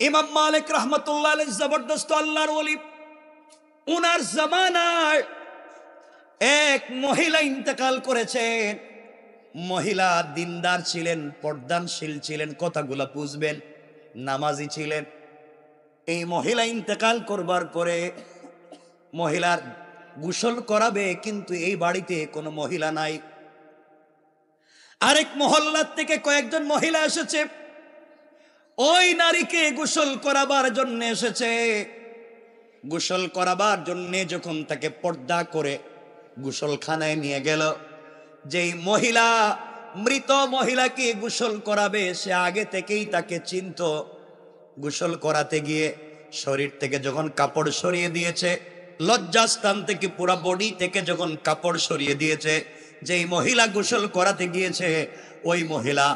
ইমাম মালিক রহমতুল্লাহ আলাইহি জবরদস্ত আল্লাহর ওলি, উনার জামানায় এক মহিলা ইন্তেকাল করেছেন। মহিলা দিনদার ছিলেন, পর্দানশীল ছিলেন, কথাগুলো বুঝবেন, নামাজি ছিলেন। এই মহিলা ইন্তেকাল করবার পরে মহিলার গোসল করাবে, কিন্তু এই বাড়িতে কোনো মহিলা নাই। আরেক মহল্লার থেকে কয়েকজন মহিলা এসেছে, ওই নারীকে গোসল করাবার জন্য এসেছে। গোসল করাবার জন্য যখন তাকে পর্দা করে গোসলখানায় নিয়ে গেল, যেই মহিলা মৃত মহিলাকে গোসল করাবে সে আগে থেকেই তাকে চিনত। গোসল করাতে গিয়ে শরীর থেকে যখন কাপড় সরিয়ে দিয়েছে, লজ্জাস্থান থেকে পুরো বডি থেকে যখন কাপড় সরিয়ে দিয়েছে, যেই মহিলা গোসল করাতে গিয়েছে ওই মহিলা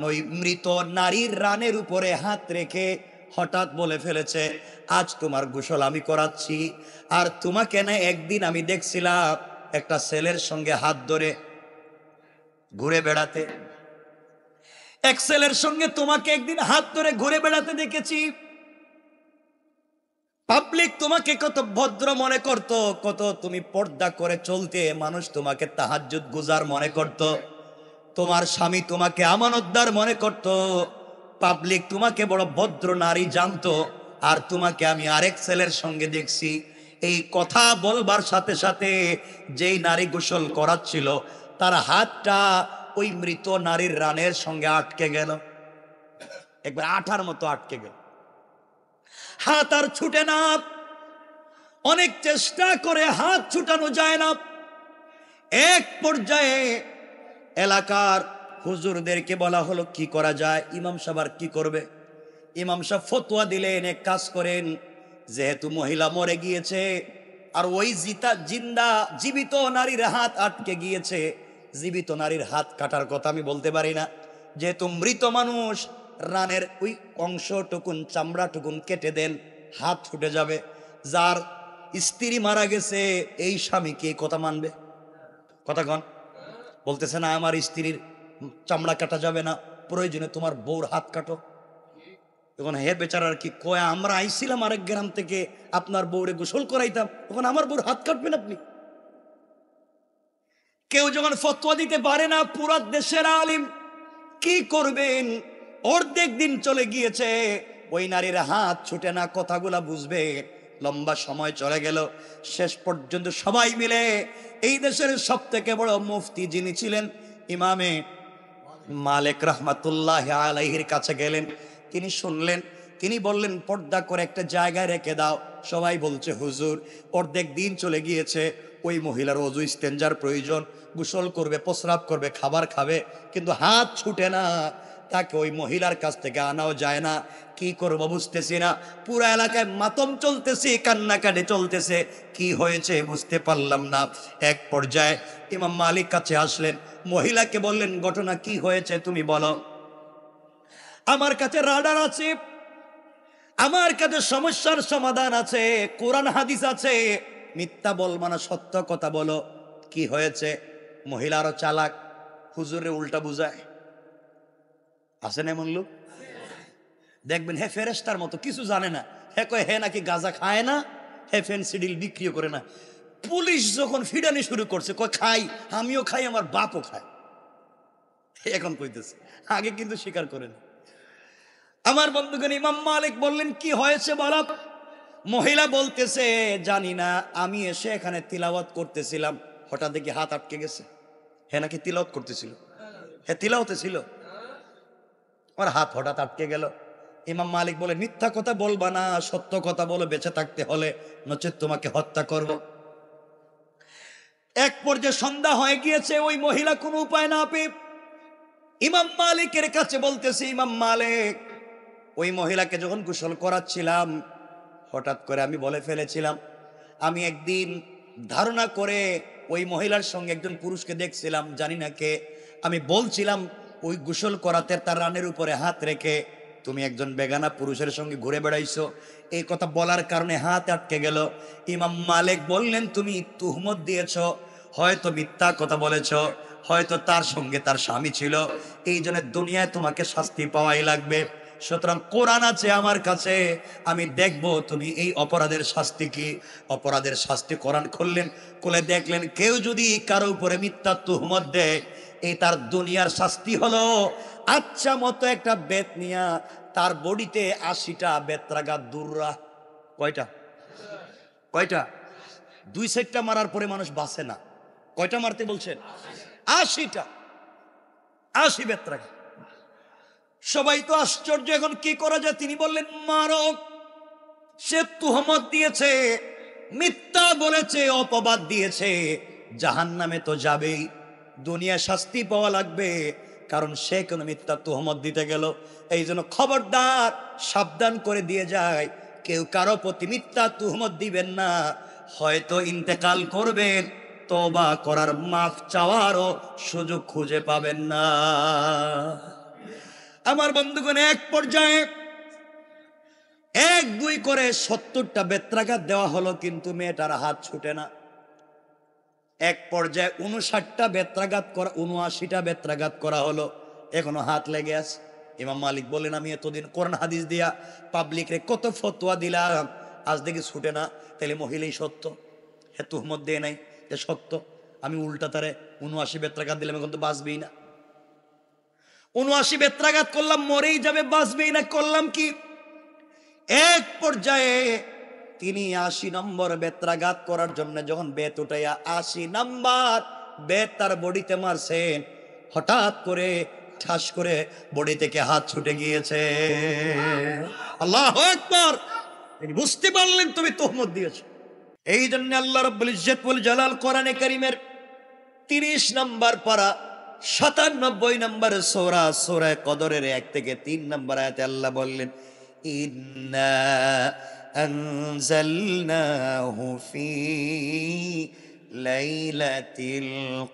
ওই মৃত নারীর রানের উপরে হাত রেখে হঠাৎ বলে ফেলেছে, আজ তোমার গোসল আমি করাচ্ছি। আর তোমাকে না একদিন আমি দেখছিলাম একটা ছেলের সঙ্গে হাত ধরে ঘুরে বেড়াতে, এক ছেলের সঙ্গে তোমাকে একদিন হাত ধরে ঘুরে বেড়াতে দেখেছি। পাবলিক তোমাকে কত ভদ্র মনে করত, কত তুমি পর্দা করে চলতে, মানুষ তোমাকে তাহাজ্জুদ গুজার মনে করত, তোমার স্বামী তোমাকে আমানতদার মনে করত, পাবলিক তোমাকে বড় ভদ্র নারী জানতো। আর তোমাকে আমি আরেক ছেলের সঙ্গে দেখছি। এই কথা বলবার সাথে সাথে যেই নারী গোসল করাচ্ছিল তার হাতটা ওই মৃত নারীর রানের সঙ্গে আটকে গেল, একবার আঠার মতো আটকে গেল। হাত আর ছুটে না, অনেক চেষ্টা করে হাত ছুটানো যায় না। এক পর্যায়ে এলাকার হুজুরদেরকে বলা হলো কি করা যায়। ইমাম সাহেব আর কি করবে? ইমাম সাহেব ফতোয়া দিলেন, এক কাজ করেন, যেহেতু মহিলা মরে গিয়েছে আর ওই জীবিত নারীর হাত আটকে গিয়েছে, জীবিত নারীর হাত কাটার কথা আমি বলতে পারি না, যেহেতু মৃত মানুষ, রানের ওই অংশটুকুন চামড়াটুকুন কেটে দেন, হাত ছুটে যাবে। যার স্ত্রী মারা গেছে এই স্বামীকে কথা মানবে? কথা কন। বলতেছে না আমার স্ত্রীর চামড়া কাটা যাবে না, প্রয়োজনে তোমার বউর হাত কাটো। তখন হে বেচারার কি কয়, আমরা আইছিলাম আরেক গ্রাম থেকে আপনার বউরে গোসল করাইতাম, তখন আমার বউর হাত কাটবেন আপনি? কেউ যখন ফতোয়া দিতে পারে না, পুরা দেশের আলিম কি করবেন? অর্ধেক দিন চলে গিয়েছে, ওই নারীর হাত ছুটে না, কথাগুলা বুঝবে। লম্বা সময় চলে গেল, শেষ পর্যন্ত সবাই মিলে এই দেশের সব থেকে বড় মুফতি যিনি ছিলেন ইমামে মালিক রহমাতুল্লাহ আলাইহির কাছে গেলেন। তিনি শুনলেন, তিনি বললেন পর্দা করে একটা জায়গায় রেখে দাও। সবাই বলছে হুজুর অর্ধেক দিন চলে গিয়েছে, ওই মহিলার ওযু ইস্তেঞ্জার প্রয়োজন, গোসল করবে, প্রস্রাব করবে, খাবার খাবে, কিন্তু হাত ছুটে না, তাকে ওই মহিলার কাছ থেকে আনাও যায় না। কি করবো বুঝতেছি না, পুরো এলাকায় মাতম চলতেছে, কান্নাকাটি চলতেছে, কি হয়েছে বুঝতে পারলাম না। এক পর্যায়ে ইমাম মালিক কাছে আসলেন, মহিলাকে বললেন ঘটনা কি হয়েছে তুমি বলো। আমার কাছে রাডার আছে, আমার কাছে সমস্যার সমাধান আছে, কোরআন হাদিস আছে, মিথ্যা বলবো না, সত্য কথা বলো, কি হয়েছে? মহিলারও চালাক, হুজুরে উল্টা বুঝায়। আছেন এমন লোক? দেখবেন হে ফেরেশতার মতো, কিছু জানে না। হে কয় হে নাকি গাঁজা খায় না, হে ফেনসিডিল বিক্রিও করে না। পুলিশ যখন ফিডানি শুরু করছে, কয় খাই, আমিও খাই, আমার বাপও খায়। এখন কইতেছে, আগে কিন্তু স্বীকার করেন। আমার বন্ধুগণ, ইমাম মালিক বললেন কি হয়েছে বলো। মহিলা বলতেছে জানি না, আমি এসে এখানে তিলাওয়াত করতেছিলাম, হঠাৎ দেখি হাত আটকে গেছে। হে নাকি তিলাওয়াত করতেছিল, হে তিলাওয়াতে ছিল, আমার হাত হঠাৎ আটকে গেল। ইমাম মালিক বলে মিথ্যা কথা বলবা না, সত্য কথা বলো বেঁচে থাকতে হলে, নচেত তোমাকে হত্যা করব। এক পর্যায়ে সন্ধ্যা হয়ে গিয়েছে, ওই মহিলা কোনো উপায় না পেয়ে ইমাম মালিকের কাছে বলতেছে, ইমাম মালিক ওই মহিলাকে যখন গোসল করাচ্ছিলাম হঠাৎ করে আমি বলে ফেলেছিলাম, আমি একদিন ধারণা করে ওই মহিলার সঙ্গে একজন পুরুষকে দেখছিলাম, জানি না কে, আমি বলছিলাম ওই গোসল করাতে তার রানের উপরে হাত রেখে তুমি একজন বেগানা পুরুষের সঙ্গে ঘুরে বেড়াইছো, এই কথা বলার কারণে হাত আটকে গেল। ইমাম মালিক বললেন তুমি তুহমত দিয়েছ, হয়তো মিথ্যা কথা বলেছ, হয়তো তার সঙ্গে তার স্বামী ছিল, এই জন্য দুনিয়ায় তোমাকে শাস্তি পাওয়াই লাগবে। সুতরাং কোরআন আছে আমার কাছে, আমি দেখব তুমি এই অপরাধের শাস্তি কি। অপরাধের শাস্তি কোরআন খুললেন, খুলে দেখলেন কেউ যদি কারো উপরে মিথ্যা তুহমত দেয়, এই তার দুনিয়ার শাস্তি হলো আচ্ছা মতো একটা বেত নিয়া তার বডিতে 80টা বেত্রাঘাত দূররা। কয়টা? কয়টা? 2 সাইডটা মারার পরে মানুষ বাঁচে না। কয়টা মারতে বলছেন? 80টা। 80 বেত্রাঘাত। সবাই তো আশ্চর্য, এখন কি করা যায়? তিনি বললেন মারো। সে তুহমত দিয়েছে, মিথ্যা বলেছে, অপবাদ দিয়েছে, জাহান্নামে তো যাবেই, দুনিয়া শাস্তি পাওয়া লাগবে, কারণ সে কোনো মিথ্যা তুহমত দিতে গেল। এই জন্য খবরদার, সাবধান করে দিয়ে যায়, কেউ কারো প্রতি মিথ্যা তুহমত দিবেন না। হয়তো ইন্তেকাল করবেন, তওবা করার, মাফ চাওয়ারও সুযোগ খুঁজে পাবেন না। আমার বন্ধুগণ, এক পর্যায়ে 1-2 করে 70টা বেত্রাঘাত দেওয়া হলো, কিন্তু মেয়েটার হাত ছুটে না। এক পর্যায়ে 59টা বেত্রাঘাত করা, 79টা বেত্রাঘাত করা হলো, এখনো হাত লেগে আছে। ইমাম মালিক বলেন, আমি এতদিন কোরআন হাদিস দিয়া পাবলিকরে কত ফতোয়া দিলাম, আজ দেখি ছুটে না, তাহলে মহিলাই সত্য, হে তুহমত দেয় নাই, এ সত্য। আমি উল্টা তারে 79 বেত্রাঘাত দিলাম, এখন তো বাঁচবেই না। 79 বেত্রাঘাত করলাম, মরেই যাবে, বাঁচবেই না, করলাম কি? এক পর্যায়ে তিনি 80 নম্বর বেত্রাঘাত করার জন্য যখন বেত উঠাইয়া 80 নম্বর বেত তার বডিতে মারছেন, হঠাৎ করে ঠাস করে বডি থেকে হাত ছুটে গিয়েছে। আল্লাহু আকবার! তিনি বুঝতে পারলেন তুমি তুহমত দিয়েছো। এই জন্য আল্লাহ রাব্বুল ইজ্জত ওয়াল জালাল কোরআনে কারীমের 30 নম্বর পারা 97 নম্বর সূরা, সূরা কদরের 1 থেকে 3 নম্বর আয়াতে আল্লাহ বললেন, ইন্না আনজালনাহু ফি লাইলাতিল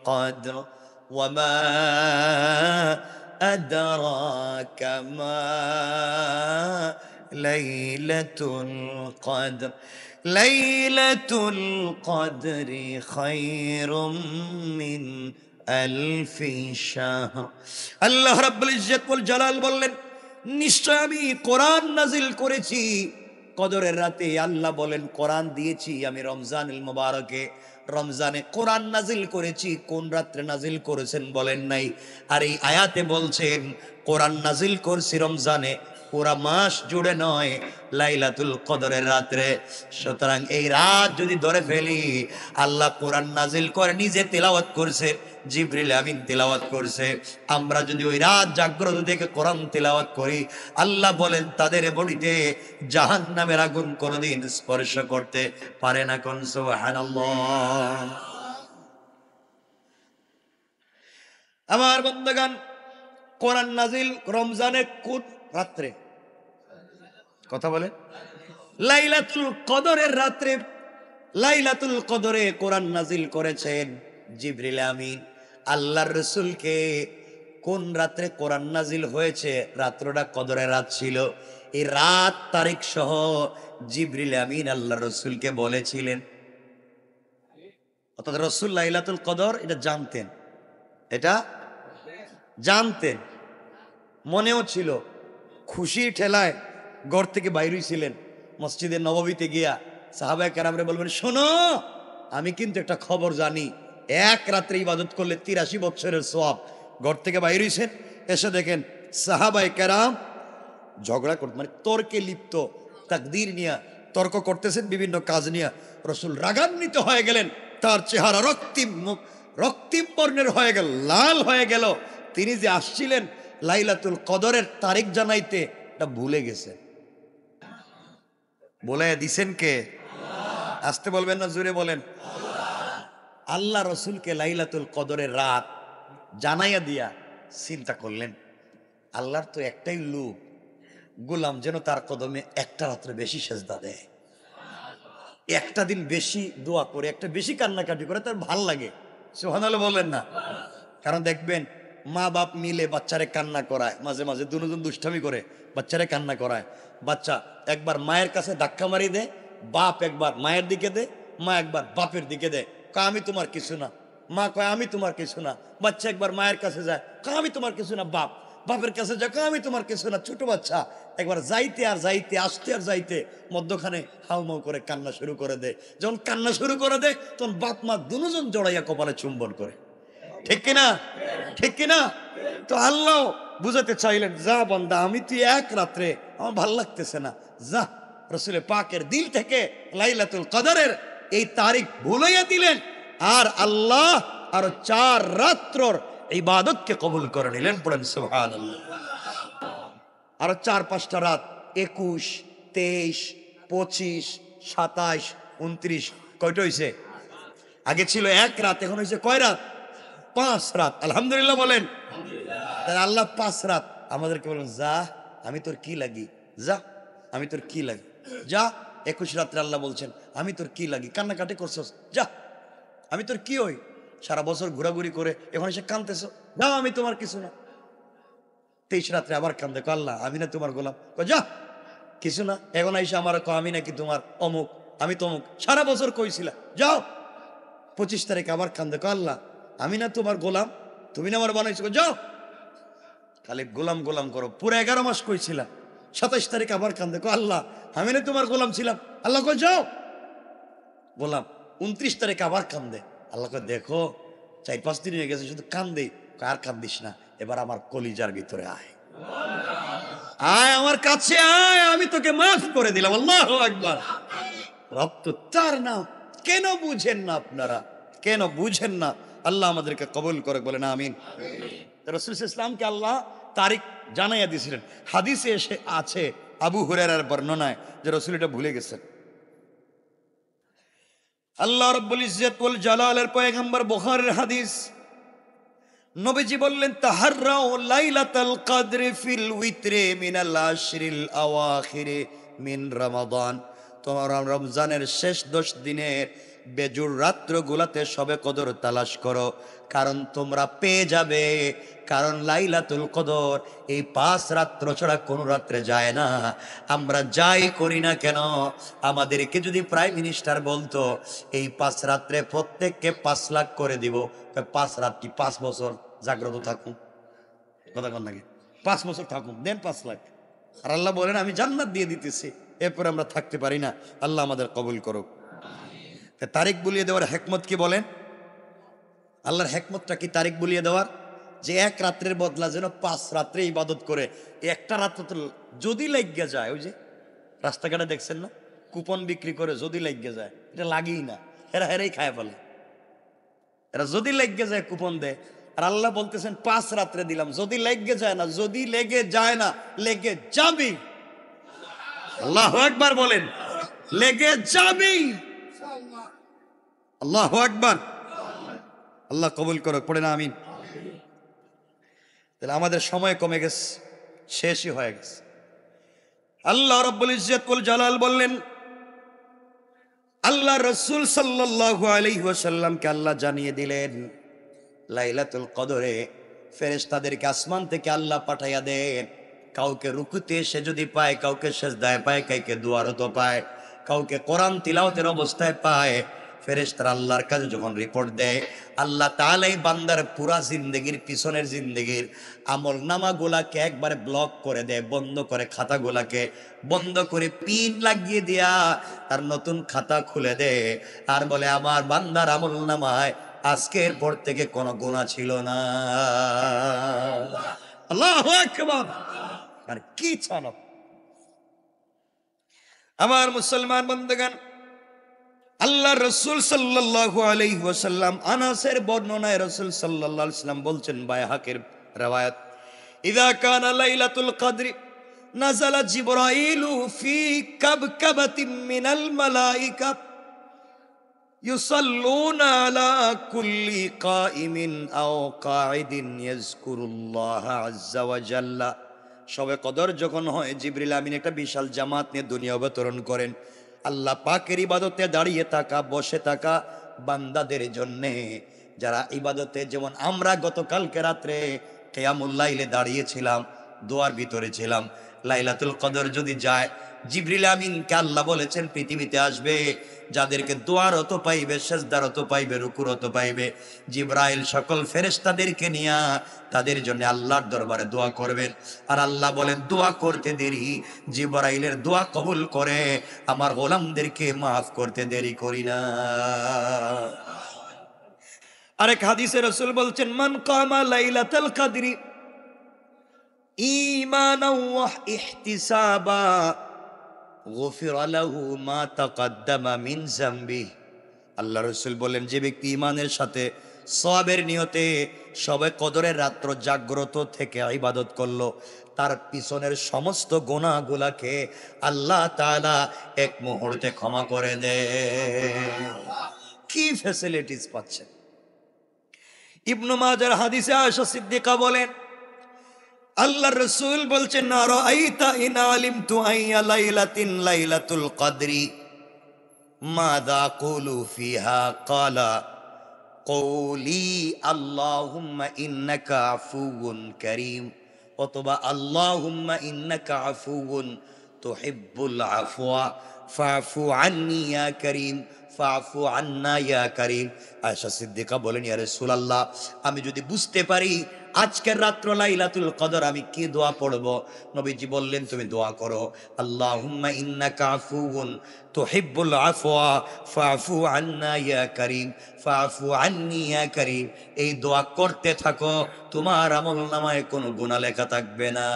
কদর ওয়া মা আদরাকা মা লাইলাতুল কদর লাইলাতুল কদরি খায়রুম মিন আলফি শাহর। আল্লাহ রাব্বুল ইজ্জত ওয়াল জালাল বললেন, নিশ্চয় আমি কোরআন নাজিল করেছি কদরের রাতে। আল্লাহ বলেন, কোরআন দিয়েছি আমি রমজানুল মুবারকে, রমজানে কোরআন নাজিল করেছি। কোন রাত্রে নাজিল করেছেন বলেন নাই, আর এই আয়াতে বলছেন কোরআন নাজিল করছি রমজানে, পুরা মাস জুড়ে নয়, লাইলাতুল কদরের রাত্রে। সুতরাং এই রাত যদি ধরে ফেলি, আল্লাহ কোরআন নাজিল করে নিজে তেলাওয়াত করছে, জিবরিল আমিন তেলাওয়াত করছে। আমরা যদি ওই রাত জাগ্রত থেকে কোরআন তেলাওয়াত করি, আল্লাহ বলেন তাদের বডিতে জাহান্নামের আগুন কোনদিন স্পর্শ করতে পারে না। কোন সুবহানাল্লাহ। আমার বন্ধুগণ, কোরআন নাজিল রমজানের কোন রাত্রে? কথা বলে, লাইলাতুল কদরের রাত্রে। লাইলাতুল কদরে কোরআন নাজিল করেছেন জিবরিল আমিন আল্লাহর রাসূলকে। কোন রাত্রে কোরআন নাজিল হয়েছে? রাত্রটা কদরের রাত ছিল। এই রাত তারিখ সহ জিবরিল আমিন আল্লাহর রাসূলকে বলেছিলেন। অর্থাৎ রাসূল লাইলাতুল কদর এটা জানতেন, এটা জানতেন, মনেও ছিল। খুশির ঠেলায় ঘর থেকে বাইর হইছিলেন, মসজিদে নববীতে গিয়া সাহাবায়ে কেরামরে বলবেন, শোনো, আমি কিন্তু একটা খবর জানি, এক রাত্রে ইবাদত করলে 83 বছরের সওয়াব। ঘর থেকে বাইর হইছেন, এসে দেখেন সাহাবায়ে কেরাম ঝগড়া করতে, মানে তর্কে লিপ্ত, তাকদীর নিয়ে তর্ক করতেছেন, বিভিন্ন কাজ নিয়ে। রাসূল রাগান্বিত হয়ে গেলেন, তার চেহারা রক্তিম বর্ণের হয়ে গেল, লাল হয়ে গেল। তিনি যে আসছিলেন লাইলাতুল কদরের তারিখ জানাইতে, এটা ভুলে গেছে। বলে দিছেন কে? আসতে বলবেন না, জোরে বলেন। আল্লাহ রসুলকে লাইলাতুল কদরের রাত জানাইয়া দিয়া চিন্তা করলেন, আল্লাহর তো একটাই লোক, গোলাম যেন তার কদমে একটা রাত্রে বেশি সেজদা দেয়, একটা দিন বেশি দোয়া করে, একটা বেশি কান্নাকাটি করে, তার ভাল লাগে। সুবহানাল্লাহ বললেন না? কারণ দেখবেন মা বাপ মিলে বাচ্চারে কান্না করায়, মাঝে মাঝে দুজন দুষ্টামি করে বাচ্চারে কান্না করায়। বাচ্চা একবার মায়ের কাছে ধাক্কা মারি দেয়, বাপ একবার মায়ের দিকে দেয়, মা একবার বাপের দিকে দেয়, কয় আমি তোমার কিছু না। মা কয় আমি তোমার কিছু না। বাচ্চা একবার মায়ের কাছে যায়, কয় আমি তোমার কিছু না বাপ। বাপের কাছে যাক, আমি তোমার কিছু না, ছোট বাচ্চা। একবার যাইতে আর যাইতে, আসতে আর যাইতে, মধ্যখানে হাউমাউ করে কান্না শুরু করে দেয়। যখন কান্না শুরু করে দেয় তখন বাপ মা দুজন জড়াইয়া কপালে চুম্বন করে। ঠিক কিনা? ঠিক কিনা? তো আল্লাহ বুঝাতে চাইলেন, যা বান্দা, আমি তুই এক রাত্রে, আমার ভাল লাগতেছে না, যা। রাসূলে পাকের দিল থেকে লাইলাতুল কদরের এই তারিখ ভুলাইয়া দিলেন, আর আল্লাহ আরো 4 রাত্রর ইবাদতকে কবুল করে নিলেন। পড়েন সুবহানাল্লাহ। আরো 4-5টা রাত, 21, 23, 25, 27, 29, কয়টা হয়েছে? আগে ছিল 1 রাত, এখন হয়েছে কয় রাত? 5 রাত। আলহামদুলিল্লাহ বলেন। তাহলে আল্লাহ 5 রাত আমাদেরকে বলেন, যা, আমি তোর কি লাগি, যা, আমি তোর কি লাগি, যা। 21 রাত্রে আল্লাহ বলছেন, আমি তোর কি লাগি, কান্নাকাটি করছস, যা, আমি তোর কি হই, সারা বছর ঘোরাঘুরি করে এখন এসে কাঁদতেছ, যাও, আমি তোমার কিছু না। 23 রাত্রে আবার কান্দে, আল্লাহ আমি না তোমার গোলাম, যা, কিছু না। এখন এসে আমার আমি নাকি তোমার অমুক, আমি তমুক, সারা বছর কইছিলা, যাও। 25 তারিখে আবার কান্দে, আল্লাহ আমি না তোমার গোলাম, তুমি না আমার বানাইছো, যাও। খালি গোলাম গোলাম করো, পুরো 11 মাস কইছিলা। 27 তারিখ আবার কান্দে, আল্লাহ আমি না তোমার গোলাম ছিলাম, আল্লাহ কই যাও গোলাম। 29 তারিখে আবার কান্দে, আল্লাহ কই দেখো 4-5 দিন হয়ে গেছে শুধু কান্দে, আর কান্দিস না, এবার আমার কলিজার ভিতরে আয়, আয় আমার কাছে আয়, আমি তোকে মাফ করে দিলাম। আল্লাহু আকবার। রব তো তার নাম। কেন বুঝেন না আপনারা, কেন বুঝেন না? আল্লাহ আমাদেরকে কবুল করে, বলেন আমিন। রাসূল সাল্লাল্লাহু আলাইহি ওয়াসাল্লামকে আল্লাহ তারিখ জানাইয়া দিয়েছিলেন। হাদিসে এসে আছে, আবু হুরায়রার বর্ণনায়, যে রাসূল এটা ভুলে গেছেন। আল্লাহ রাব্বুল ইজ্জত ওয়াল জালালের পয়গম্বর, বুখারীর হাদিস, নবীজি বললেন, তাহাররাউ লাইলাতাল কদরি ফিল উইত্রে মিনাল আশরিল আওয়াখিরে মিন রমাদান। তোমরা রমজানের শেষ 10 দিনের বেজুর রাত্রগুলাতে শবে কদর তালাশ করো, কারণ তোমরা পেয়ে যাবে। কারণ লাইলাতুল কদর এই 5 রাত্র ছাড়া কোনো রাত্রে যায় না। আমরা যাই করি না কেন, আমাদেরকে যদি প্রাইম মিনিস্টার বলতো এই 5 রাত্রে প্রত্যেককে 5 লাখ করে দিব, 5 রাত কি 5 বছর জাগ্রত থাকুন, কথা কন নাকি? 5 বছর থাকুন, দেন 5 লাখ। আর আল্লাহ বলেন আমি জান্নাত দিয়ে দিতেছি, এরপরে আমরা থাকতে পারি না। আল্লাহ আমাদের কবুল করুক। তারিখ বলিয়ে দেওয়ার হেকমত কি বলেন? আল্লাহর হেকমতটা কি তারিখ বলিয়ে দেওয়ার? যে 1 রাত্রের বদলা যেন 5 রাত্রে ইবাদত করে। একটা রাত্র তো যদি লাগিয়ে যায়, ওই যে রাস্তাঘাটে দেখছেন না, কুপন বিক্রি করে, যদি লাগিয়ে যায়, এটা লাগেই না, এরা হেরাই খায় ফেলে। এরা যদি লেগে যায় কুপন দেয়। আর আল্লাহ বলতেছেন 5 রাত্রে দিলাম, যদি লেগে যায় না, যদি লেগে যায় না, লেগে যাবি। আল্লাহু আকবার বলেন, লেগে যাবি। আল্লাহু আকবার। আল্লাহ কবুল করুক, পড়ে না আমিন। তাহলে আমাদের সময় কমে গেছে, শেষই হয়ে গেছে। আল্লাহ রাব্বুল ইজ্জত ওয়াল জালাল বললেন, আল্লাহ রাসূল সাল্লাল্লাহু আলাইহি ওয়াসাল্লামকে আল্লাহ জানিয়ে দিলেন, লাইলাতুল কদরে ফেরেশতাদেরকে আসমান থেকে আল্লাহ পাঠাইয়া দেন। কাউকে রুকুতে সে যদি পায়, কাউকে সিজদায় পায়, কাউকে দুয়ারত পায়, কাউকে কোরআন তিলাওয়াতের অবস্থায় পায়। ফেরেশতারা আল্লাহর কাছে যখন রিপোর্ট দেয়, আল্লাহ তাআলা এই বান্দার পুরা জিন্দেগির, পিছনের জিন্দেগির আমল নামাগুলাকে একবারে ব্লক করে দেয়, বন্ধ করে, খাতাগুলাকে বন্ধ করে পিন লাগিয়ে দিয়া তার নতুন খাতা খুলে দেয়। আর বলে, আমার বান্দার আমল নামায় আজকের পর থেকে কোনো গুনাহ ছিল না। আল্লাহু আকবার। আর কি চানো আমার মুসলমান বন্ধুগণ, আল্লাহ রাসূল সাল্লাল্লাহু আলাইহি ওয়াসাল্লাম, আনাসের বর্ণনায় রাসূল সাল্লাল্লাহু আলাইহি ওয়াসাল্লাম বলছেন, বাইহাকির riwayat, ইযা কানা লাইলাতুল কদরি নাযালা জিবরাইলু ফি কাবকাবাতিন মিনাল মালাইকা ইউসাল্লুনা আলা কুল্লি কাইমিন আও কাঈদিন ইয়াযকুরুল্লাহ আযজা ওয়া জাল্লা। শবে কদর যখন হয়, জিবরিল আমিন একটা বিশাল জামাত নিয়ে দুনিয়া অবতরণ করেন। আল্লাহ পাকের ইবাদতে দাঁড়িয়ে থাকা, বসে থাকা বান্দাদের জন্যে, যারা ইবাদতে, যেমন আমরা গতকালকে রাত্রে কিয়ামুল লাইলে দাঁড়িয়েছিলাম, দোয়ার ভিতরে ছিলাম, লাইলাতুল কদর যদি যায়, জিবরিল আমিনকে আল্লাহ বলেছেন পৃথিবীতে আসবে, যাদেরকে দোয়ারত পাইবে, সেজদারত পাইবে, রুকুরত পাইবে, জিবরাইল সকল ফেরেশতাদেরকে নিয়ে তাদের জন্য আল্লাহর দরবারে দোয়া করবেন। আর আল্লাহ বলেন দোয়া করতে দেরি, জিবরাইলের দোয়া কবুল করে আমার গোলামদেরকে মাফ করতে দেরি করি না। আরেক হাদিসে রাসূল বলছেন, মান কামা লাইলাতুল কদরি ঈমানাও ওয়া ইহতিসাবা গুফিরা লাহু মা তাকাদ্দামা মিন যামবি। আল্লাহ রাসূল বলেন, যে ব্যক্তি ঈমানের সাথে সওয়াবের নিয়তে সবে কদরের রাত্র জাগ্রত থেকে ইবাদত করলো, তার পিছনের সমস্ত গুনাহগুলোকে আল্লাহ তাআলা এক মুহূর্তে ক্ষমা করে দেয়। কি ফ্যাসিলিটিস পাচ্ছেন! ইবনে মাজার হাদিসে আয়েশা সিদ্দিকা বলেন, আল্লাহর রাসূল বলছেন, না রাআইতা ইন আলিমতু আইয়া লাইলাতিন লাইলাতুল কদরি মাযা কুলু ফিহা ক্বালা কওলি আল্লাহুম্মা ইন্নাকা আফুউন কারীম, অথবা আল্লাহুম্মা ইন্নাকা আফুউন তুহিব্বুল আফওয়া ফাফু আন্নি ইয়া কারীম ফাফু আন্না ইয়া কারীম। আয়েশা সিদ্দিকা বলেন, ইয়া রাসূলুল্লাহ, আমি যদি বুঝতে পারি আজকের রাত্র লাইলাতুল কদর আমি কি দোয়া পড়ব, নবীজি বললেন তুমি দোয়া করো, আল্লাহুম্মা ইন্নাকা আফুউন তুহিব্বুল আফওয়া ফাফু আন্না ইয়া কারীম ফাফু আন্নি ইয়া কারীম। এই দোয়া করতে থাকো, তোমার আমলনামায় কোনো গুনাহ লেখা থাকবে না।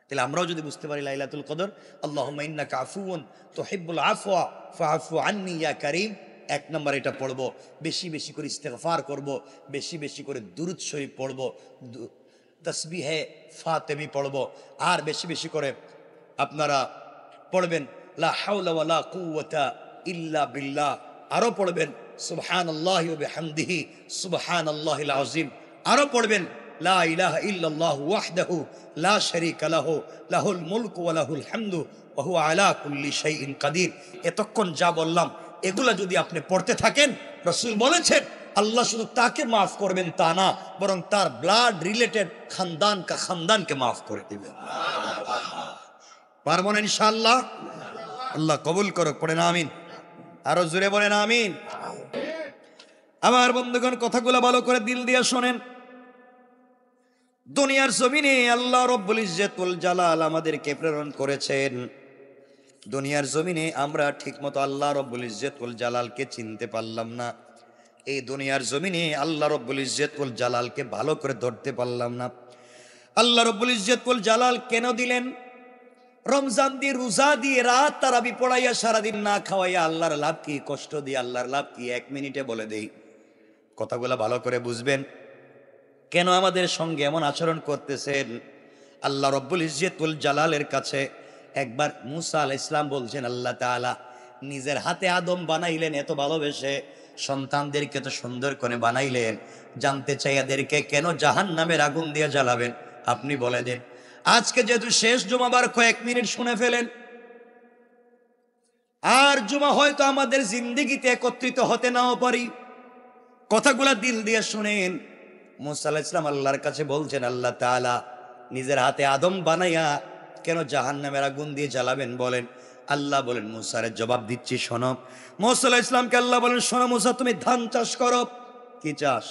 তাহলে আমরাও যদি বুঝতে পারি লাইলাতুল কদর, আল্লাহুম্মা ইন্নাকা আফুউন তুহিব্বুল আফওয়া ফাফু আন্নি ইয়া কারীম, এক নম্বর এটা পড়বো, বেশি বেশি করে ইস্তেগফার করব, বেশি বেশি করে দুরূদ শরীফ পড়ব, তাসবিহে ফাতেমি পড়ব, আর বেশি বেশি করে আপনারা পড়বেন লা হাওলা ওয়ালা কুওয়াতা ইল্লা বিল্লাহ, আরো পড়বেন সুবহানাল্লাহি ওয়া বিহামদিহি সুবহানাল্লাহিল আযীম, আরো পড়বেন লা ইলাহা ইল্লাল্লাহু ওয়াহদাহু লা শারীকা লাহু লাহুল মুলকু ওয়া লাহুল হামদু ওয়া হুয়া আলা কুল্লি শাইইন কাদির। এতক্ষণ যা বললাম এগুলা যদি আপনি পড়তে থাকেন, রাসূল বলেছেন আল্লাহ শুধু তাকে মাফ করবেন তা না, বরং তার ব্লাড রিলেটেড খানদানকে মাফ করে দিবেন। পারবো না ইনশাআল্লাহ? আল্লাহ কবুল করুক, পড়েন আমিন, আরো জোরে বলেন আমিন। আমার বন্ধুগণ, কথাগুলো ভালো করে দিল দিয়ে শোনেন। দুনিয়ার জমিনে আল্লাহ রব্বুল ইজ্জতুল জালাল আমাদেরকে প্রেরণ করেছেন। দুনিয়ার জমিনে আমরা ঠিকমতো আল্লাহ রব্বুল ইজ্জতুল জালালকে চিনতে পারলাম না। এই দুনিয়ার জমিনে আল্লাহ রব্বুল ইজ্জতুল জালালকে ভালো করে ধরতে পারলাম না। আল্লাহ রব্বুল ইজ্জতুল জালাল কেন দিলেন? রমজান দিয়ে, রোজা দিয়ে, রাত তারাবি পড়াইয়া, সারাদিন না খাওয়াইয়া আল্লাহর লাভ কি? কষ্ট দিয়ে আল্লাহর লাভ কি? 1 মিনিটে বলে দেই, কথাগুলো ভালো করে বুঝবেন। কেন আমাদের সঙ্গে এমন আচরণ করতেছেন? আল্লাহ রব্বুল ইজ্জতুল জালালের কাছে একবার মুসা আলাইহিস সালাম বলছেন, আল্লাহ তাআলা নিজের হাতে আদম বানাইলেন এত ভালোবেসে, সন্তানদেরকে তো সুন্দর করে বানাইলেন, জানতে চাই এদেরকে কেন জাহান্নামের আগুন দিয়ে জ্বালাবেন? আপনি বলে দেন। আজকে যেহেতু শেষ জুমাবার, কয়েক মিনিট শুনে ফেলেন, আর জুমা হয়তো আমাদের জিন্দেগিতে একত্রিত হতে নাও পারি। কথাগুলা দিল দিয়ে শুনেন। মুসা আলাইহিস সালাম আল্লাহর কাছে বলছেন, আল্লাহ তাআলা নিজের হাতে আদম বানাইয়া কেন জাহান্নামের আগুন দিয়ে জ্বালাবেন বলেন? আল্লাহ বলেন, মুসারে জবাব দিচ্ছি শোনো। মুসা আলাইহিস সালামকে আল্লাহ বলেন, শোনো মুসা, তুমি ধান চাষ করো। কি চাষ?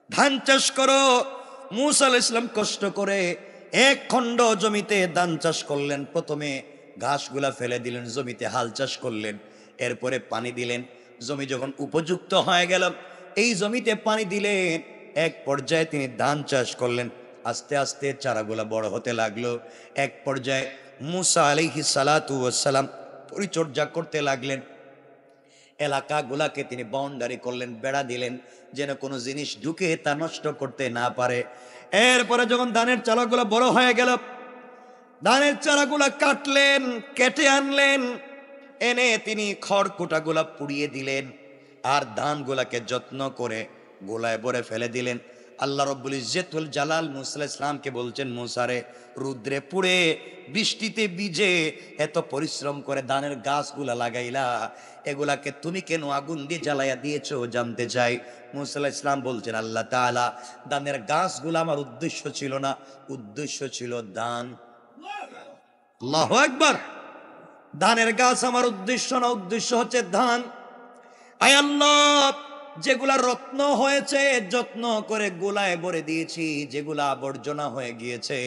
ধান চাষ করো। মুসা আলাইহিস সালাম কষ্ট করে 1 খণ্ড জমিতে ধান চাষ করলেন। প্রথমে ঘাসগুলা ফেলে দিলেন, জমিতে হাল চাষ করলেন, এরপরে পানি দিলেন। জমি যখন উপযুক্ত হয়ে গেল, এই জমিতে পানি দিলেন। এক পর্যায়ে তিনি ধান চাষ করলেন। আস্তে আস্তে চারাগুলা বড় হতে লাগলো। এক পর্যায়ে মুসা আলাইহিস সালাতু ওয়াস সালাম পরিচর্যা করতে লাগলেন। এলাকাগুলাকে তিনি বাউন্ডারি করলেন, বেড়া দিলেন, যেন কোনো জিনিস ঢুকে তা নষ্ট করতে না পারে। এরপরে যখন ধানের চারাগুলা বড় হয়ে গেল, ধানের চারাগুলা কাটলেন, কেটে আনলেন, এনে তিনি খড়কুটাগুলা পুড়িয়ে দিলেন, আর ধানগুলাকে যত্ন করে গোলায় ভরে ফেলে দিলেন। আল্লাহ রব্বুল ইজ্জতুল জালাল মুসা আলাইহিস সালামকে বলছেন, মুসারে, রুদ্রে পুড়ে বৃষ্টিতে ভিজে এত পরিশ্রম করে ধানের গাছগুলা লাগাইলা, এগুলাকে তুমি কেন আগুন দিয়ে জ্বালাইয়া দিয়েছো জানতে চাই। মুসা আলাইহিস সালাম বলছেন, আল্লাহ তাআলা, ধানের গাছগুলো আমার উদ্দেশ্য ছিল না, উদ্দেশ্য ছিল দান। আল্লাহু আকবার। ধানের গাছ আমার উদ্দেশ্য না, উদ্দেশ্য হচ্ছে ধান। আয় আল্লাহ, যেগুলা রত্ন হয়েছে যত্ন করে গোলায় ভরে দিয়েছি, যেগুলা আবর্জনা হয়ে গিয়েছে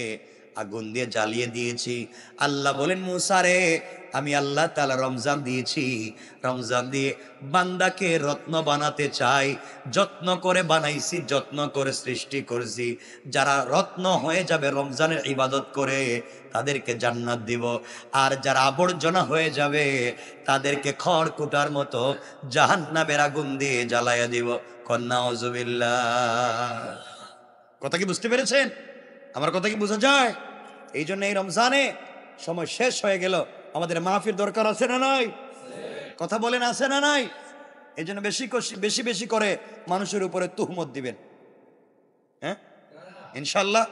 আগুন দিয়ে জ্বালিয়ে দিয়েছি। আল্লাহ বলেন, মুসা রে, আমি আল্লাহ তাআলা রমজান দিয়েছি, রমজান দিয়ে বান্দাকে রত্ন বানাতে চাই। যত্ন করে বানাইছি, যত্ন করে সৃষ্টি করেছি। যারা রত্ন হয়ে যাবে রমজানের ইবাদত করে, তাদেরকে জান্নাত দিব। আর যারা আবর্জনা হয়ে যাবে তাদেরকে খড়কুটার মতো জাহান্নামের আগুন দিয়ে জ্বালাইয়া দিব। নাউযুবিল্লাহ। কথা কি বুঝতে পেরেছেন? আমার কথা কি বোঝা যায়? এই জন্য এই রমজানে সময় শেষ হয়ে গেল, আমাদের মাহফিল দরকার আছে না নাই? কথা বলেন, আছে না নাই? এই জন্য বেশি বেশি করে মানুষের উপরে তুহমত দিবেন। হ্যাঁ, ইনশাল্লাহ।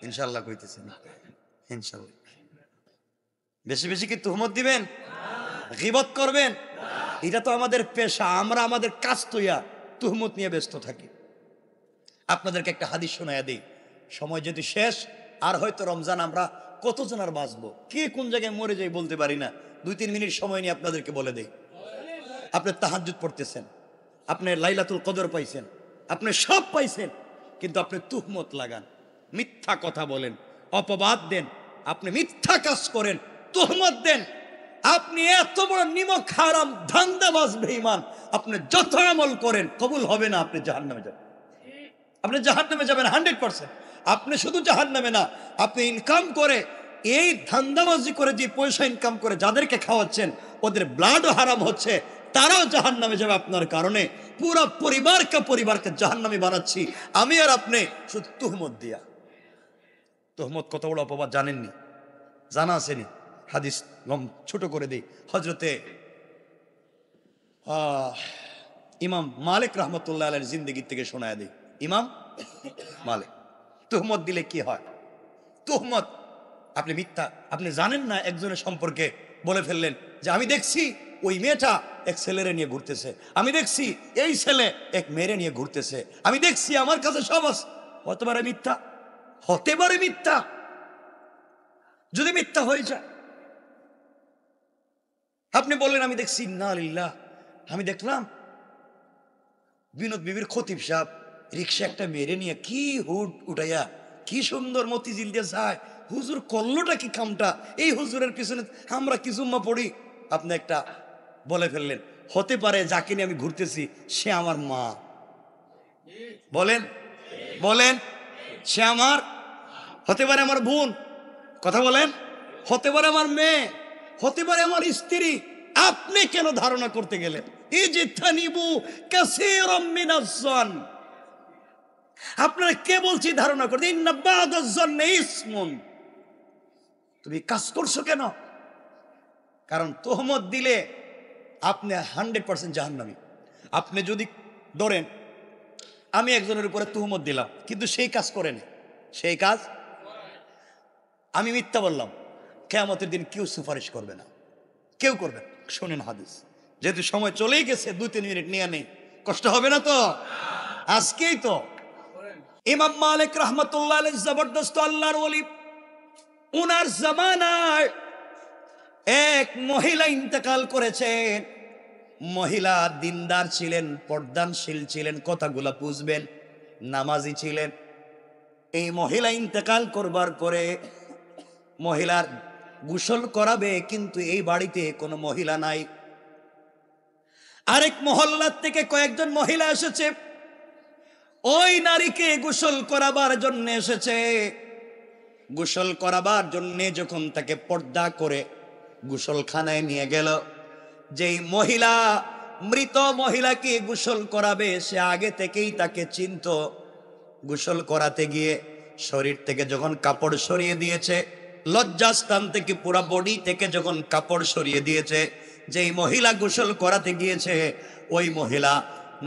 ইনশাল্লাহ কইতেছেন, ইনশাল্লাহ। বেশি বেশি কি তুহমত দিবেন? গীবত করবেন? এটা তো আমাদের পেশা, আমরা আমাদের কাজ তৈয়া তুহমত নিয়ে ব্যস্ত থাকি। আপনাদেরকে একটা হাদিস শোনায়া দিই, সময় যেহেতু শেষ, আর হয়তো রমজান আমরা কতজন আর বাঁচবো, কে কোন জায়গায় মরে যাই বলতে পারি না। 2-3 মিনিট সময় নিয়ে আপনাদেরকে বলে দেই। আপনি তাহাজ্জুদ পড়তেছেন, আপনি লাইলাতুল কদর পাইছেন, আপনি সব পাইছেন, কিন্তু আপনি তুহমত লাগান, মিথ্যা কথা বলেন, অপবাদ দেন, আপনি মিথ্যা কাজ করেন, তুহমত দেন, আপনি এত বড় নিমক হারাম ধান্দাবাজ বেঈমান, আপনি যত আমল করেন কবুল হবে না, আপনি জাহান্নামে যাবেন। আপনি জাহান্নামে যাবেন 100%। আপনি শুধু জাহান্নামে না, আপনি ইনকাম করে, এই ধান্দাবাজি করে যে পয়সা ইনকাম করে যাদেরকে খাওয়াচ্ছেন, ওদের ব্লাডও হারাম হচ্ছে, তারাও জাহান্নামে যাবে আপনার কারণে। পুরো পরিবারকে জাহান্নামী বানাচ্ছি আমি আর আপনি, শুধু তুহমত দিয়া। তুহমত কত বড় অপবাদ জানেননি? জানা আসেনি? হাদিস ছোট করে দিই। হজরতে ইমাম মালিক রহমতুল্লাহ আলাইহির জিন্দেগি থেকে শোনায় দিই। ইমাম মালিক, তুহমত দিলে কি হয়? তুহমত, আপনি মিথ্যা, আপনি জানেন না, একজনের সম্পর্কে বলে ফেললেন যে আমি দেখছি ওই মেয়েটা এক ছেলেরে নিয়ে ঘুরতেছে, আমি দেখছি এই ছেলে এক মেয়েরে নিয়ে ঘুরতেছে, আমি দেখছি, আমার কাছে সব আছে। হতে পারে মিথ্যা, হতে পারে মিথ্যা। যদি মিথ্যা হয়ে যায়, আপনি বললেন আমি দেখছি, ইন্না লিল্লাহ, আমি দেখলাম বিনোদ বিবির খতিব সাহেব রিক্সা একটা মেরে নিয়ে কি হুড উঠাইয়া কি সুন্দর মতিঝিল দিয়ে যায়, হুজুর করলোটা কি কামটা, এই হুজুরের পিছনে আমরা কি জুম্মা পড়ি। আপনি একটা বলে ফেললেন, হতে পারে যাকে নিয়ে আমি ঘুরতেছি সে আমার মা। বলেন বলেন, সে আমার, হতে পারে আমার বোন, কথা বলেন, হতে পারে আমার মেয়ে, হতে পারে আমার স্ত্রী। আপনি কেন ধারণা করতে গেলেন? আপনারা কে বলছি ধারণা করতে? তুমি কাজ করছো কেন? কারণ তোহমত দিলে আপনি 100% জাহান্নামী। আপনি যদি ধরেন আমি একজনের উপরে তুহমত দিলাম, কিন্তু সেই কাজ করেনি, সেই কাজ আমি মিথ্যা বললাম, কিয়ামতের দিন কেউ সুপারিশ করবে না, কেউ করবে না। শোনেন হাদিস, যেহেতু সময় চলেই গেছে, 2-3 মিনিট নিয়ে নেই, কষ্ট হবে না তো? আজকেই তো ইমাম মালিক রহমতুল্লাহ আলাইহি জবরদস্ত আল্লাহর ওলি, উনার জামানায় এক মহিলা ইন্তেকাল করেছেন। মহিলা দিনদার ছিলেন, পর্দানশীল ছিলেন, কথাগুলা বুঝবেন, নামাজি ছিলেন। এই মহিলা ইন্তেকাল করবার পরে মহিলার গোসল করাবে, কিন্তু এই বাড়িতে কোনো মহিলা নাই। আরেক মহল্লার থেকে কয়েকজন মহিলা এসেছে, ওই নারীকে গোসল করাবার জন্য এসেছে। গোসল করাবার জন্য যখন তাকে পর্দা করে গোসলখানায় নিয়ে গেল, যেই মহিলা মৃত মহিলাকে গোসল করাবে সে আগে থেকেই তাকে চিনত। গোসল করাতে গিয়ে শরীর থেকে যখন কাপড় সরিয়ে দিয়েছে, লজ্জাস্থান থেকে পুরো বডি থেকে যখন কাপড় সরিয়ে দিয়েছে, যেই মহিলা গোসল করাতে গিয়েছে ওই মহিলা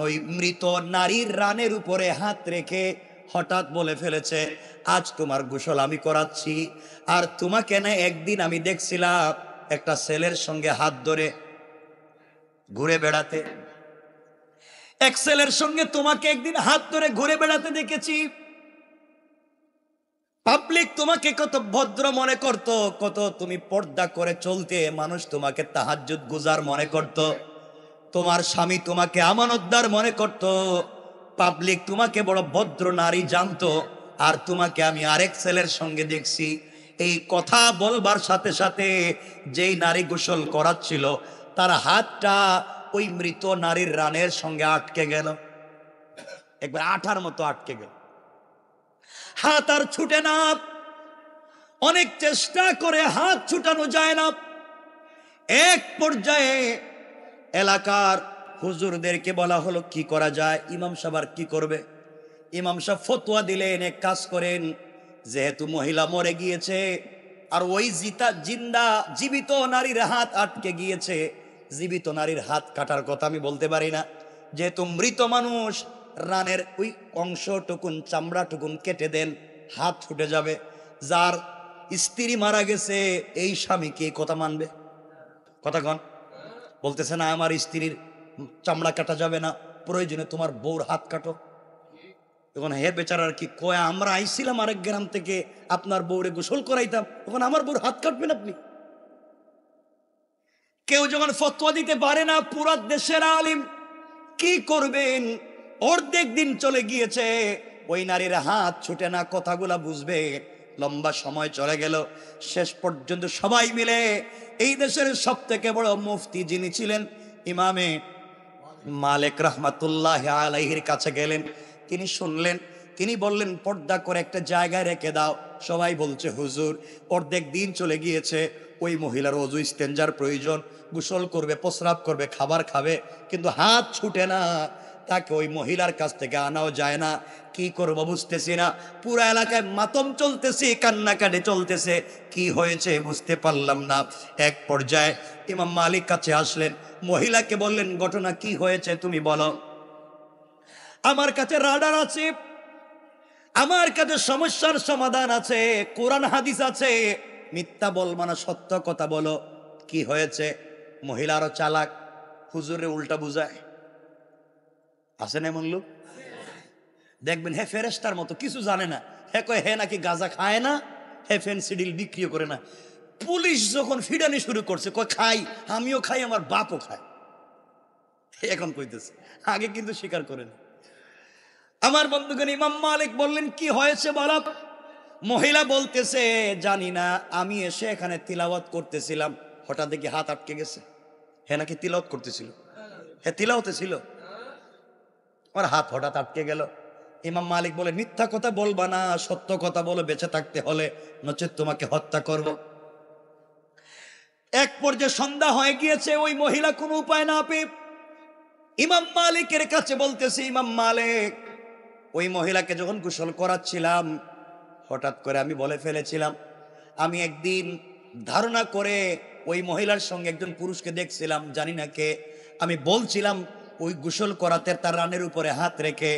ওই মৃত নারীর রানের উপরে হাত রেখে হঠাৎ বলে ফেলেছে, আজ তোমার গোসল আমি করাচ্ছি। আর তোমাকে না একদিন আমি দেখছিলাম একটা ছেলের সঙ্গে হাত ধরে ঘুরে বেড়াতে, এক ছেলের সঙ্গে তোমাকে একদিন হাত ধরে ঘুরে বেড়াতে দেখেছি। পাবলিক তোমাকে কত ভদ্র মনে করত, কত তুমি পর্দা করে চলতে, মানুষ তোমাকে তাহাজ্জুদ গুজার মনে করত, তোমার স্বামী তোমাকে আমানতদার মনে করত, পাবলিক তোমাকে বড় ভদ্র নারী জানতো। আর তোমাকে আমি আরেক ছেলের সঙ্গে দেখছি। এই কথা বলবার সাথে সাথে যেই নারী গোসল করাচ্ছিল তার হাতটা ওই মৃত নারীর রানের সঙ্গে আটকে গেল, একবার আঠার মতো আটকে গেল, হাত আর ছুটে না। অনেক চেষ্টা করে হাত ছুটানো যায় না। এক পর্যায়ে এলাকার হুজুরদেরকে বলা হলো কি করা যায়। ইমাম সাহেব আর কি করবে? ইমাম সাহেব ফতোয়া দিলেন, এক কাজ করেন, যেহেতু মহিলা মরে গিয়েছে আর ওই জীবিত নারীর হাত আটকে গিয়েছে, জীবিত নারীর হাত কাটার কথা আমি বলতে পারি না, যেহেতু মৃত মানুষ, রানের ওই অংশটুকুন চামড়াটুকুন কেটে দেন, হাত ছুটে যাবে। যার স্ত্রী মারা গেছে এই স্বামী কি কথা মানবে? কথা কন। বলতেছে না আমার স্ত্রীর চামড়া কাটা যাবে না, প্রয়োজনে তোমার বউর হাত কাটো। এখন হে বেচারার কি কয়, আমরা আইছিলাম আরেক গ্রাম থেকে আপনার বউরে গোসল করাইতাম, তখন আমার বউর হাত কাটবেন আপনি? কেউ যখন ফতোয়া দিতে পারে না, পুরা দেশের আলিম কি করবেন? অর্ধেক দিন চলে গিয়েছে, ওই নারীর হাত ছুটে না, কথাগুলা বুঝবে। লম্বা সময় চলে গেল, শেষ পর্যন্ত সবাই মিলে এই দেশের সব থেকে বড় মুফতি যিনি ছিলেন ইমামে মালিক রহমাতুল্লাহ আলাইহির কাছে গেলেন। তিনি শুনলেন, তিনি বললেন পর্দা করে একটা জায়গায় রেখে দাও। সবাই বলছে হুজুর অর্ধেক দিন চলে গিয়েছে, ওই মহিলার ওযু ইস্তেঞ্জার প্রয়োজন, গোসল করবে, প্রস্রাব করবে, খাবার খাবে, কিন্তু হাত ছুটে না, তাকে ওই মহিলার কাছ থেকে আনাও যায় না। কি করবো বুঝতেছি না, পুরো এলাকায় মাতম চলতেছে, কান্নাকাটি চলতেছে, কি হয়েছে বুঝতে পারলাম না। এক পর্যায়ে ইমাম মালিক কাছে আসলেন, মহিলাকে বললেন ঘটনা কি হয়েছে তুমি বলো। আমার কাছে রাডার আছে, আমার কাছে সমস্যার সমাধান আছে, কোরআন হাদিস আছে, মিথ্যা বলবা না, সত্য কথা বলো, কি হয়েছে। মহিলা আরো চালাক, হুজুরে উল্টা বুঝায়। আছেন এমন লোক? দেখবেন হে ফেরেশতার মতো, কিছু জানে না, হে কয় হে নাকি গাঁজা খায় না, হে ফেনসিডিল বিক্রিও করে না। পুলিশ যখন ফিডানি শুরু করছে, কয় খাই, আমিও খাই, আমার বাপও খায়, এখন কইতেছে, আগে কিন্তু স্বীকার করেন। আমার বন্ধুগণ, ইমাম মালিক বললেন কি হয়েছে বলো। মহিলা বলতেছে জানি না, আমি এসে এখানে তিলাওয়াত করতেছিলাম, হঠাৎ দেখি হাত আটকে গেছে। হে নাকি তিলাওয়াত করতেছিল, হে তিলাওয়াতে ছিল, আমার হাত হঠাৎ আটকে গেল। ইমাম মালিক বলে মিথ্যা কথা বলবা না, সত্য কথা বলো, বেঁচে থাকতে হলে, নচেত তোমাকে হত্যা করব। এক পর্যায়ে সন্ধ্যা হয়ে গিয়েছে, ওই মহিলা কোনো উপায় না পেয়ে ইমাম মালিকের কাছে বলতেছে, ইমাম মালিক, ওই মহিলাকে যখন গোসল করাচ্ছিলাম হঠাৎ করে আমি বলে ফেলেছিলাম, আমি একদিন ধারণা করে ওই মহিলার সঙ্গে একজন পুরুষকে দেখছিলাম, জানি না কে, আমি বলছিলাম ওই গোসল করাতে তার রানের উপরে হাত রেখে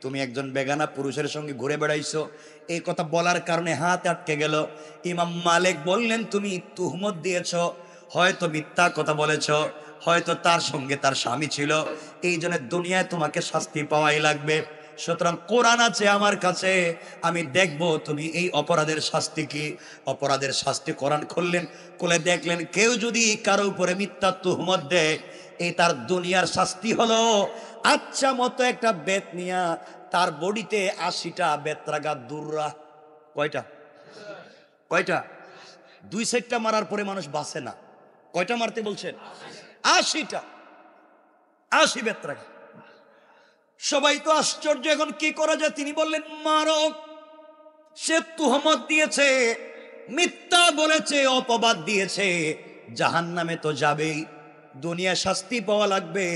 তুমি একজন বেগানা পুরুষের সঙ্গে ঘুরে বেড়াইছো, এই কথা বলার কারণে হাত আটকে গেল। ইমাম মালিক বললেন তুমি তুহমত দিয়েছ, হয়তো মিথ্যা কথা বলেছ, হয়তো তার সঙ্গে তার স্বামী ছিল, এই জন্য দুনিয়ায় তোমাকে শাস্তি পাওয়াই লাগবে। সুতরাং কোরআন আছে আমার কাছে, আমি দেখব তুমি এই অপরাধের শাস্তি কি। অপরাধের শাস্তি কোরআন খুললেন, খুলে দেখলেন কেউ যদি কারো উপরে মিথ্যা তুহমত দেয়, এই তার দুনিয়ার শাস্তি হলো আচ্ছা মতো একটা বেত নিয়া তার বডিতে 80টা বেত্রাঘা দুররা। কয়টা? কয়টা? 2 সেটটা মারার পরে মানুষ বাঁচে না। কয়টা মারতে বলছেন? 80টা, 80 বেত্রাঘা। সবাই তো আশ্চর্য, এখন কি করা যায়? তিনি বললেন মারো, সে তুহমত দিয়েছে, মিথ্যা বলেছে, অপবাদ দিয়েছে, জাহান্নামে তো যাবেই, দুনিয়া শাস্তি পাওয়া লাগবে,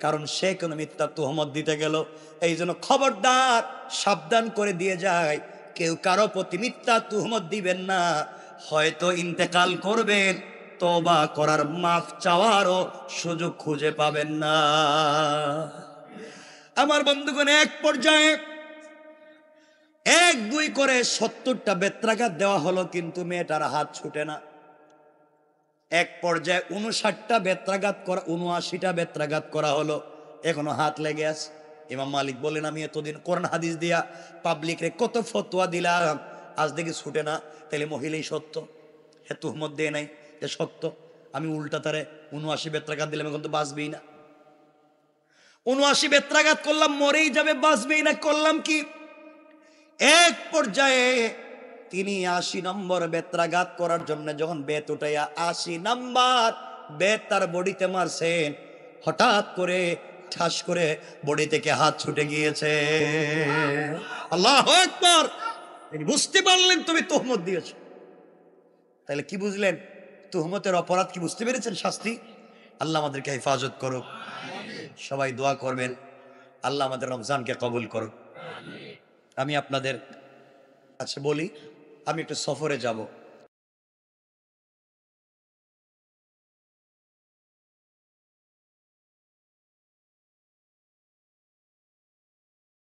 কারণ সে কোনো মিথ্যা তুহমত দিতে গেল। এই জন্য খবরদার, সাবধান করে দিয়ে যায়, কেউ কারো প্রতি মিথ্যা তুহমত দিবেন না, হয়তো ইন্তেকাল করবেন, তওবা করার, মাফ চাওয়ারও সুযোগ খুঁজে পাবেন না। আমার বন্ধুগণ, এক পর্যায়ে 1-2 করে 70টা বেত্রাঘাত দেওয়া হলো, কিন্তু মেয়েটার হাত ছুটে না। এক পর্যায়ে 59টা বেত্রাঘাত করা, 79টা বেত্রাঘাত করা হলো, এখনো হাত লেগে আছে। ইমাম মালিক বলেন, আমি এতদিন কোরআন হাদিস দিয়া পাবলিক রে কত ফতোয়া দিলাম, আজ দেখি ছুটে না, তাহলে মহিলাই সত্য, হে তুহমত দেয় নাই, এ সত্য। আমি উল্টা তারে 79 বেত্রাঘাত দিলাম, এখন তো বাঁচবেই না। 79 বেত্রাঘাত করলাম, মরেই যাবে, বাঁচবেই না, করলাম কি? এক পর্যায়ে তিনি 80 নম্বর বেত্রাঘাত করার জন্য যখন বেত উঠাইয়া 80 নম্বর বেত তার বডিতে মারছেন, হঠাৎ করে ঠাস করে বডি থেকে হাত ছুটে গিয়েছে। আল্লাহু আকবার! তিনি বুঝতে পারলেন তুমি তুহমত দিয়েছো। তাহলে কি বুঝলেন? তুহমতের অপরাধ কি বুঝতে পেরেছেন? শাস্তি। আল্লাহ আমাদেরকে হেফাজত করুক। সবাই দোয়া করবেন, আল্লাহ আমাদের রমজানকে কবুল করুক। আমি আপনাদের কাছে বলি, আমি একটু সফরে যাব।